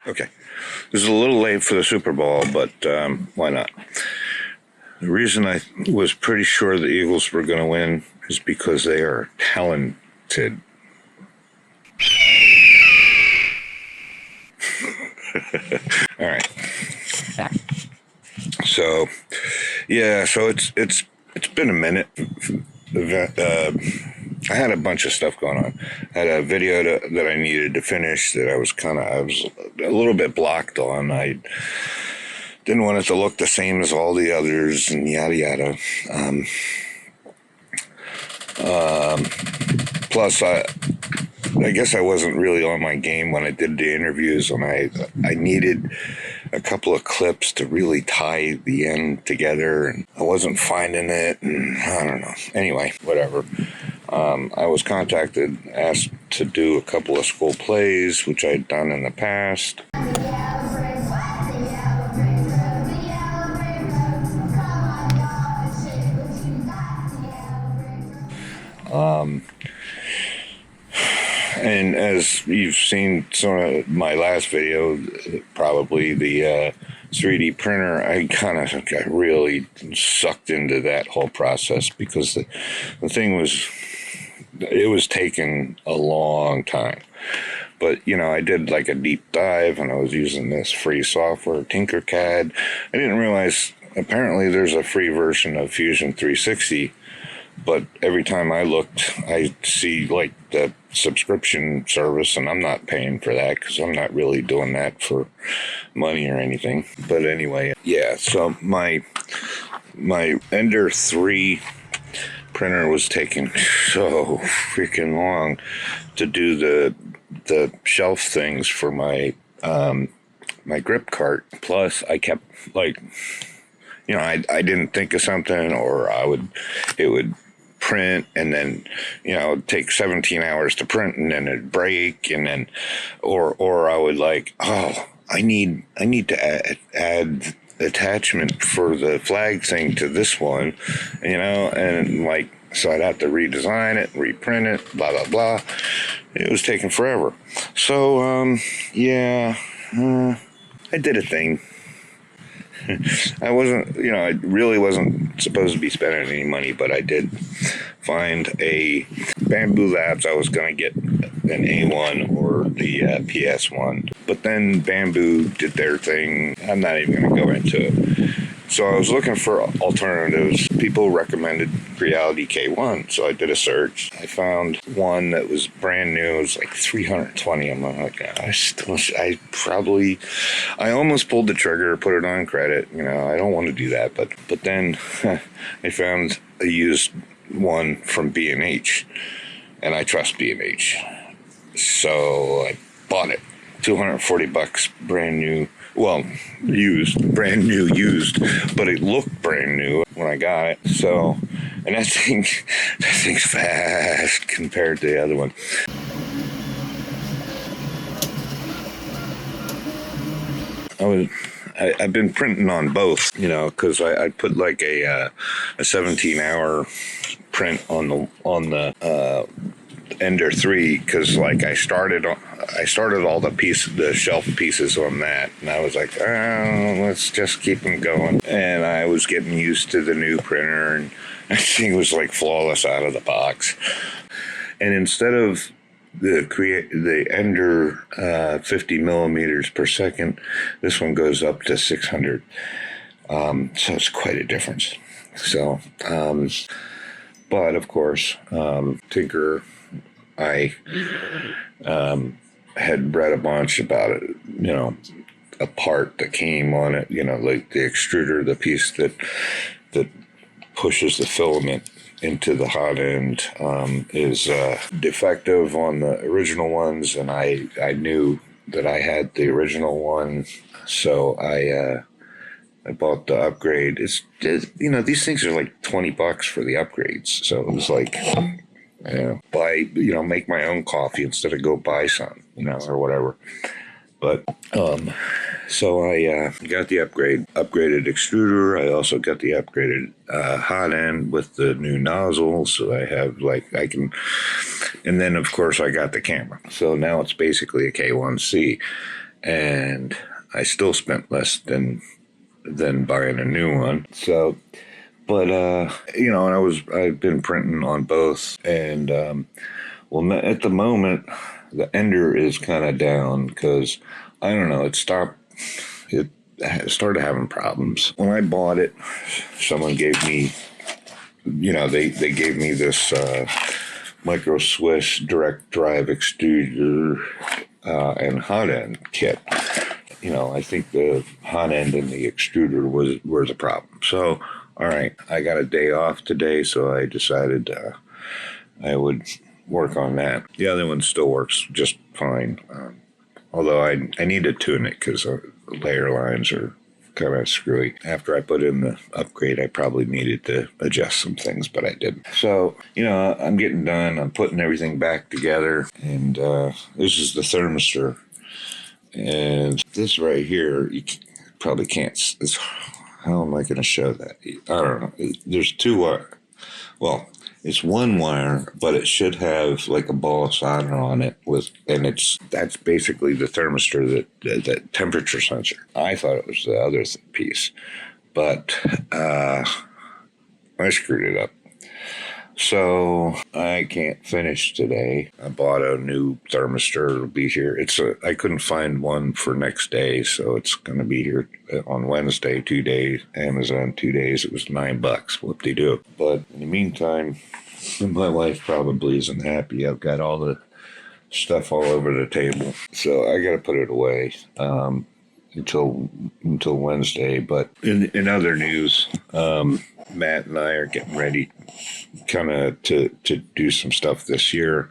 Okay, this is a little late for the Super Bowl, but why not? The reason I was pretty sure the Eagles were going to win is because they are talented. All right. So, yeah, so it's been a minute. I had a bunch of stuff going on. I had a video that I needed to finish that I was a little bit blocked on. I didn't want it to look the same as all the others and yada yada. Plus, I guess I wasn't really on my game when I did the interviews, and I needed a couple of clips to really tie the end together, and I wasn't finding it, and I don't know. Anyway, whatever. I was contacted, asked to do a couple of school plays, which I'd done in the past. And as you've seen some of my last video, probably the 3D printer, I kind of got really sucked into that whole process because the thing was taking a long time. But, I did like a deep dive, and I was using this free software, Tinkercad. I didn't realize apparently there's a free version of Fusion 360. But every time I looked, I see like the subscription service, and I'm not paying for that because I'm not really doing that for money or anything. But anyway, yeah, so my Ender 3 printer was taking so freaking long to do the shelf things for my my grip cart. Plus, I kept like, I didn't think of something, or it would print, and then it'd take 17 hours to print, and then it'd break, and then or I would like, I need to add attachment for the flag thing to this one, and like, so I'd have to redesign it, reprint it, blah blah blah. It was taking forever. So I did a thing. I wasn't, I really wasn't supposed to be spending any money, but I did find a Bamboo Labs. I was going to get an A1 or the PS1, but then Bamboo did their thing. I'm not even going to go into it. So I was looking for alternatives. People recommended Reality K1, so I did a search. I found one that was brand new. It was like $320. I'm like, I almost pulled the trigger, put it on credit. I don't want to do that, but then I found a used one from B&H, and I trust B&H, so I bought it. $240, brand new. Well, brand new used, but it looked brand new when I got it. So, and that thing's fast compared to the other one. I've been printing on both, because I put like a 17-hour print on the Ender 3, because like I started all the shelf pieces on that, and I was like, let's just keep them going. And I was getting used to the new printer, and I think it was like flawless out of the box. And instead of the Ender 50 millimeters per second, this one goes up to 600. So it's quite a difference. So, but of course, Tinker, I had read a bunch about it, a part that came on it, like the extruder, the piece that pushes the filament into the hot end, is defective on the original ones, and I knew that I had the original one, so I bought the upgrade. It's these things are like $20 for the upgrades, so it was like, make my own coffee instead of go buy some, or whatever. But so I got the upgraded extruder. I also got the upgraded hot end with the new nozzle, so I have I can, and then of course I got the camera. So now it's basically a K1C, and I still spent less than buying a new one. So, but you know, and I've been printing on both, and well, at the moment, the ender is kind of down because I don't know. It started having problems when I bought it. Someone gave me, you know, they gave me this micro Swiss direct drive extruder and hot end kit. You know, I think the hot end and the extruder were the problem. So, all right, I got a day off today, so I decided I would work on that. The other one still works just fine, although I need to tune it because the layer lines are kind of screwy. After I put in the upgrade, I probably needed to adjust some things, but I didn't. So, you know, I'm getting done. I'm putting everything back together, and this is the thermistor. And this right here, you probably can't. How am I going to show that? I don't know. There's two wire. Well, it's one wire, but it should have like a ball of solder on it and that's basically the thermistor, that temperature sensor. I thought it was the other piece, but I screwed it up. So I can't finish today. I bought a new thermistor. It'll be here. I couldn't find one for next day, so it's going to be here on Wednesday, 2 days. Amazon 2 days. It was $9. Whoop-de-doo. But in the meantime, my wife probably isn't happy. I've got all the stuff all over the table, so I got to put it away until Wednesday. But in other news, Matt and I are getting ready kind of to do some stuff this year,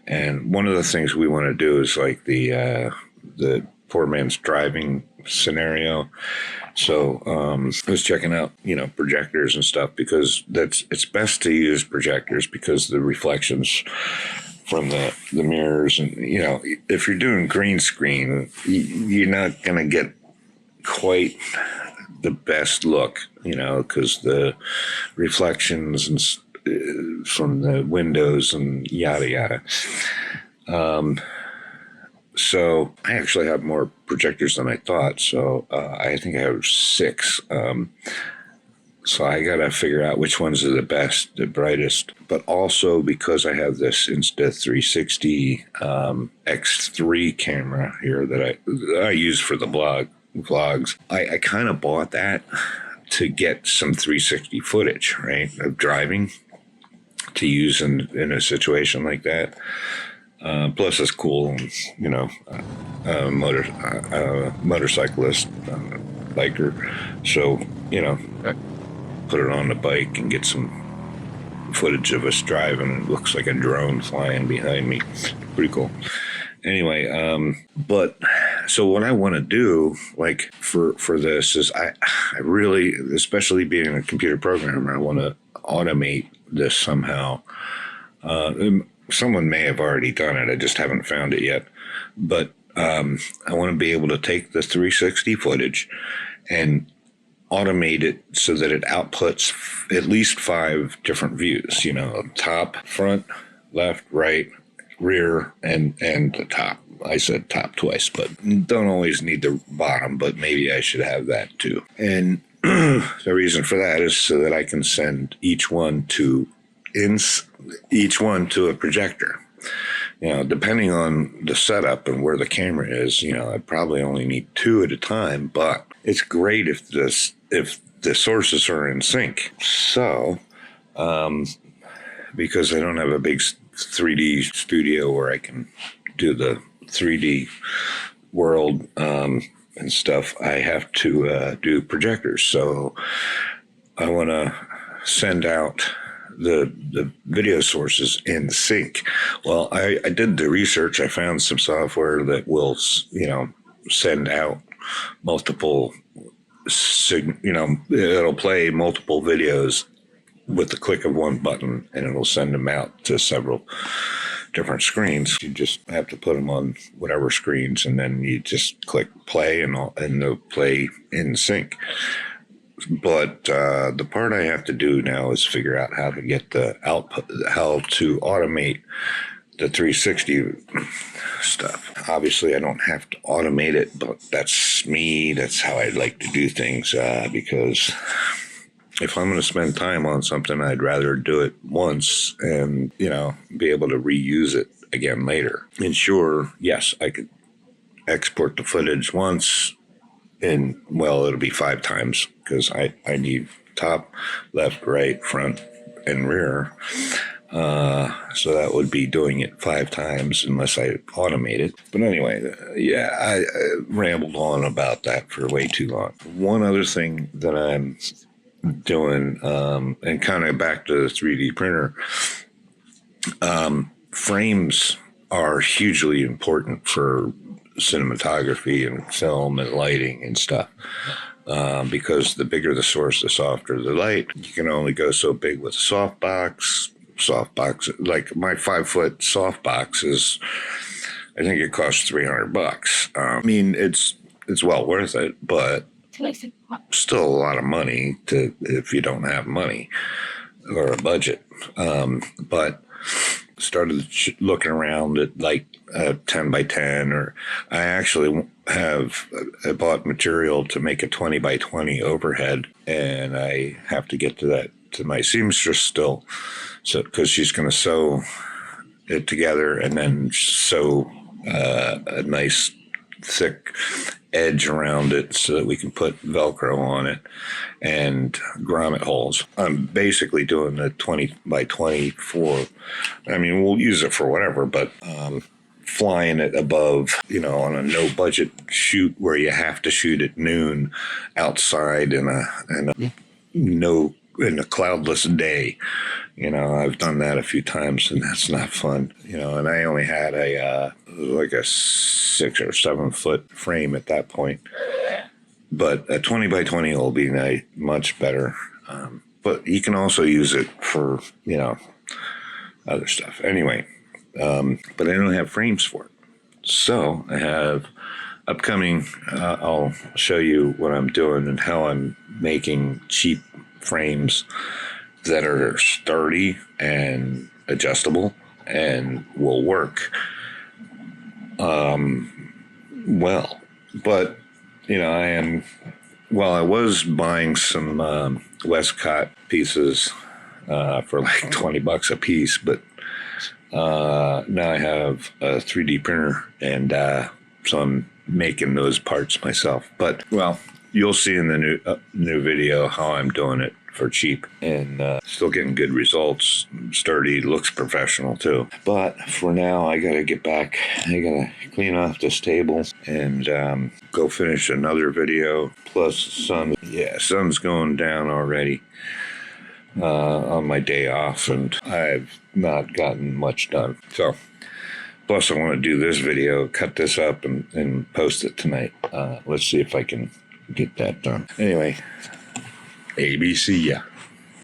and one of the things we want to do is like the poor man's driving scenario. So I was checking out, you know, projectors and stuff, because it's best to use projectors because the reflections from the mirrors, and you know, if you're doing green screen, you're not going to get quite the best look, you know, because the reflections and from the windows and yada yada. So I actually have more projectors than I thought. So I think I have 6. So I got to figure out which ones are the best, the brightest. But also because I have this Insta360 X3 camera here that I use for the vlogs, I kind of bought that to get some 360 footage, right, of driving to use in a situation like that. Plus, it's cool, you know, motorcyclist, biker. So, you know, I put it on the bike and get some footage of us driving. It looks like a drone flying behind me. Pretty cool. Anyway, but so what I want to do, like for this, is I really, especially being a computer programmer, I want to automate this somehow. Someone may have already done it. I just haven't found it yet. But I want to be able to take the 360 footage and automate it so that it outputs at least 5 different views, you know, top, front, left, right, rear, and the top. I said top twice, but don't always need the bottom, but maybe I should have that too. And the reason for that is so that I can send each one to a projector. You know, depending on the setup and where the camera is, you know, I probably only need 2 at a time, but it's great if the sources are in sync. So, because I don't have a big 3D studio where I can do the 3D world and stuff, I have to do projectors. So I want to send out the video sources in sync. Well, I did the research. I found some software that will, you know, send out multiple, you know, it'll play multiple videos with the click of one button, and it'll send them out to several different screens. You just have to put them on whatever screens, and then you just click play, and they'll play in sync. But the part I have to do now is figure out how to get the output, how to automate the 360 stuff. Obviously, I don't have to automate it, but that's me. That's how I like to do things because if I'm going to spend time on something, I'd rather do it once and, be able to reuse it again later. And sure, yes, I could export the footage once and, well, it'll be 5 times because I need top, left, right, front, and rear. So that would be doing it 5 times unless I automate it. But anyway, I rambled on about that for way too long. One other thing that I'm doing, and kind of back to the 3D printer, frames are hugely important for cinematography and film and lighting and stuff. Because the bigger the source, the softer the light. You can only go so big with a softbox. Like my 5-foot softbox is, I think it costs $300. I mean, it's well worth it, but still a lot of money if you don't have money or a budget. But started looking around at like 10 by 10, or I actually I bought material to make a 20 by 20 overhead, and I have to get to my seamstress still, so because she's going to sew it together and then sew a nice thick edge around it so that we can put Velcro on it and grommet holes. I'm basically doing the 20 by 20 we'll use it for whatever, but flying it above, on a no budget shoot where you have to shoot at noon outside in a cloudless day. I've done that a few times and that's not fun. And I only had a 6 or 7 foot frame at that point. But a 20 by 20 will be much better. But you can also use it for, other stuff. Anyway, but I don't have frames for it. So I have upcoming, I'll show you what I'm doing and how I'm making cheap frames that are sturdy and adjustable and will work well. But I was buying some Westcott pieces for like $20 a piece, but now I have a 3D printer, and so I'm making those parts myself. But you'll see in the new video how I'm doing it for cheap, and still getting good results. Sturdy, looks professional too. But for now, I gotta get back. I gotta clean off this table and go finish another video. Plus, sun's going down already on my day off, and I've not gotten much done. So, plus I want to do this video, cut this up, and post it tonight. Let's see if I can get that done. Anyway, ABC, yeah.